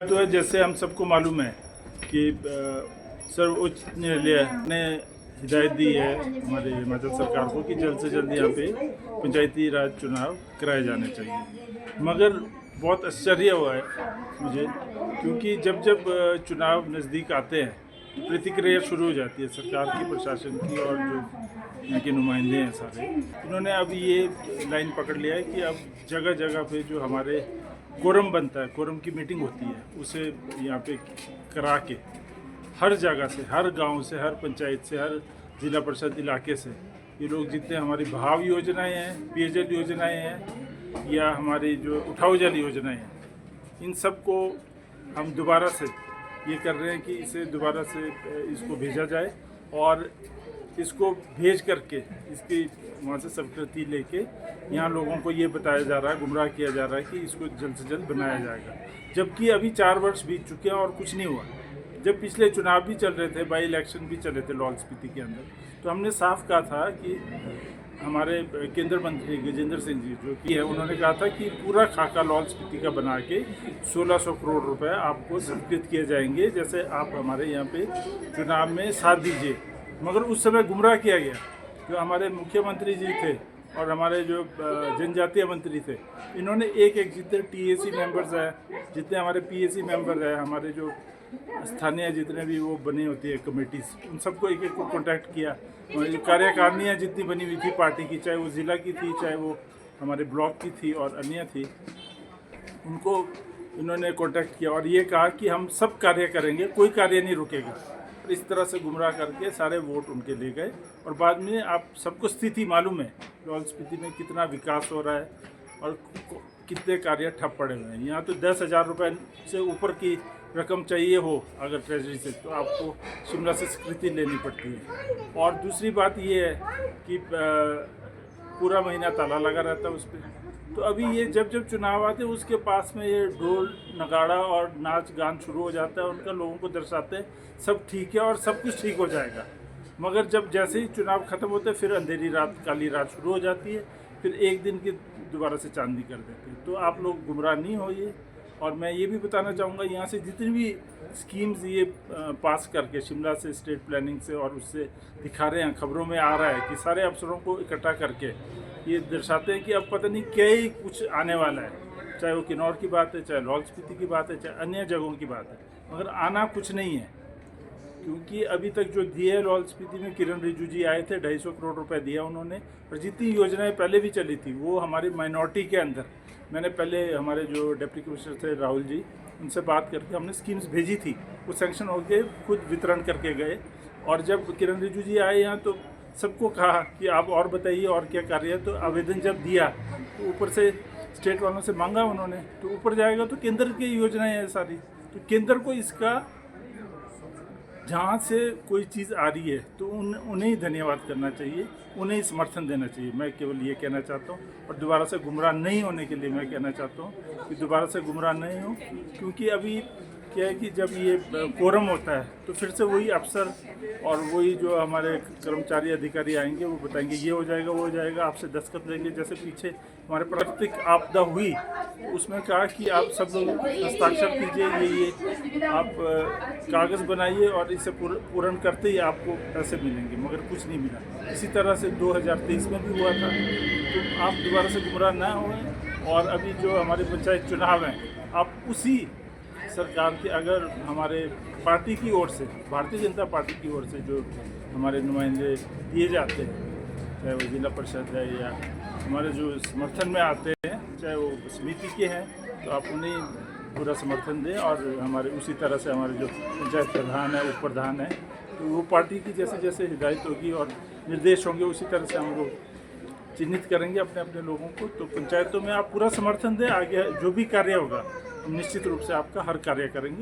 तो है, जैसे हम सबको मालूम है कि सर्वोच्च न्यायालय ने हिदायत दी है हमारे हिमाचल सरकार को कि जल्द से जल्द यहाँ पे पंचायती राज चुनाव कराए जाने चाहिए। मगर बहुत आश्चर्य हुआ है मुझे, क्योंकि जब जब चुनाव नज़दीक आते हैं तो प्रतिक्रिया शुरू हो जाती है सरकार की, प्रशासन की और जो यहाँ के नुमाइंदे हैं सारे। उन्होंने अब ये लाइन पकड़ लिया है कि अब जगह जगह पे जो हमारे कोरम बनता है, कोरम की मीटिंग होती है, उसे यहाँ पे करा के हर जगह से, हर गांव से, हर पंचायत से, हर जिला परिषद इलाके से ये लोग जितने हमारी भाव योजनाएं हैं, पेयजल योजनाएं हैं या हमारी जो उठाऊ जल योजनाएं हैं, इन सब को हम दोबारा से ये कर रहे हैं कि इसे दोबारा से इसको भेजा जाए और इसको भेज करके इसकी वहाँ से स्वीकृति लेके यहाँ लोगों को ये बताया जा रहा है, गुमराह किया जा रहा है कि इसको जल्द से जल्द बनाया जाएगा। जबकि अभी 4 वर्ष बीत चुके हैं और कुछ नहीं हुआ। जब पिछले चुनाव भी चल रहे थे, बाई इलेक्शन भी चल रहे थे लाहौल स्पीति के अंदर, तो हमने साफ कहा था कि हमारे केंद्रीय मंत्री गजेंद्र सिंह जी जो कि है, उन्होंने कहा था कि पूरा खाका लाहौल स्पीति का बना के 1600 करोड़ रुपए आपको स्वीकृत किए जाएंगे, जैसे आप हमारे यहाँ पे चुनाव में साथ दीजिए। मगर उस समय गुमराह किया गया। जो हमारे मुख्यमंत्री जी थे और हमारे जो जनजातीय मंत्री थे, इन्होंने एक जितने टीएसी मेंबर्स हैं, जितने हमारे पीएसी मेंबर हैं, हमारे जो स्थानीय जितने भी वो बनी होती है कमेटीज, उन सबको एक को कॉन्टैक्ट किया। और जो कार्यकारिणियाँ जितनी बनी हुई थी पार्टी की, चाहे वो ज़िला की थी, चाहे वो हमारे ब्लॉक की थी और अन्य थी, उनको इन्होंने कॉन्टैक्ट किया और ये कहा कि हम सब कार्य करेंगे, कोई कार्य नहीं रुकेगा। इस तरह से गुमराह करके सारे वोट उनके ले गए। और बाद में आप सबको स्थिति मालूम है लाहौल स्पीति में कितना विकास हो रहा है और कितने कार्य ठप पड़े हुए हैं। यहाँ तो 10,000 रुपये से ऊपर की रकम चाहिए हो अगर ट्रेजरी से, तो आपको शिमला से स्वीकृति लेनी पड़ती है। और दूसरी बात ये है कि पूरा महीना ताला लगा रहता है उस पर। तो अभी ये जब जब चुनाव आते हैं उसके पास में ये ढोल नगाड़ा और नाच गान शुरू हो जाता है, उनका लोगों को दर्शाते हैं सब ठीक है और सब कुछ ठीक हो जाएगा। मगर जब जैसे ही चुनाव ख़त्म होते हैं फिर अंधेरी रात, काली रात शुरू हो जाती है, फिर एक दिन की दोबारा से चांदनी कर देते हैं। तो आप लोग गुमराह नहीं होइए। और मैं ये भी बताना चाहूँगा, यहाँ से जितनी भी स्कीम्स ये पास करके शिमला से स्टेट प्लानिंग से और उससे दिखा रहे हैं, खबरों में आ रहा है कि सारे अफसरों को इकट्ठा करके ये दर्शाते हैं कि अब पता नहीं क्या ही कुछ आने वाला है, चाहे वो किन्नौर की बात है, चाहे लाहौल स्पीति की बात है, चाहे अन्य जगहों की बात है, मगर आना कुछ नहीं है। क्योंकि अभी तक जो दिए लाहौल स्पीति में किरण रिजिजू जी आए थे, 250 करोड़ रुपए दिया उन्होंने। और जितनी योजनाएं पहले भी चली थी वो हमारी माइनॉरिटी के अंदर, मैंने पहले हमारे जो डिप्टी कमिश्नर थे राहुल जी, उनसे बात करके हमने स्कीम्स भेजी थी, वो सैंक्शन होकर खुद वितरण करके गए। और जब किरण रिजिजू जी आए यहाँ तो सबको कहा कि आप और बताइए और क्या कार्य है। तो आवेदन जब दिया तो ऊपर से स्टेट वालों से मांगा उन्होंने, तो ऊपर जाएगा तो केंद्र की योजनाएं हैं सारी, तो केंद्र को इसका जहाँ से कोई चीज़ आ रही है तो उन्हें ही धन्यवाद करना चाहिए, उन्हें ही समर्थन देना चाहिए। मैं केवल ये कहना चाहता हूँ। और दोबारा से गुमराह नहीं होने के लिए मैं कहना चाहता हूँ कि दोबारा से गुमराह नहीं हो। क्योंकि अभी क्या है कि जब ये कोरम होता है तो फिर से वही अफसर और वही जो हमारे कर्मचारी अधिकारी आएंगे, वो बताएंगे ये हो जाएगा, वो हो जाएगा, आपसे दस्तखत लेंगे। जैसे पीछे हमारे प्राकृतिक आपदा हुई तो उसमें कहा कि आप सब लोग हस्ताक्षर कीजिए, ये आप कागज़ बनाइए और इसे पूर्ण करते ही आपको पैसे मिलेंगे, मगर कुछ नहीं मिला। इसी तरह से 2023 में भी हुआ था। तो आप दोबारा से गुमराह ना हों। और अभी जो हमारे पंचायत चुनाव हैं, आप उसी सरकार के, अगर हमारे पार्टी की ओर से, भारतीय जनता पार्टी की ओर से जो हमारे नुमाइंदे दिए जाते हैं, चाहे वो जिला परिषद है या हमारे जो समर्थन में आते हैं, चाहे वो समिति के हैं, तो आप उन्हें पूरा समर्थन दें। और हमारे उसी तरह से हमारे जो पंचायत प्रधान है, उप प्रधान है, तो वो पार्टी की जैसे जैसे हिदायत होगी और निर्देश होंगे उसी तरह से हम लोग चिन्हित करेंगे अपने अपने लोगों को। तो पंचायतों में आप पूरा समर्थन दें, आगे जो भी कार्य होगा हम निश्चित रूप से आपका हर कार्य करेंगे।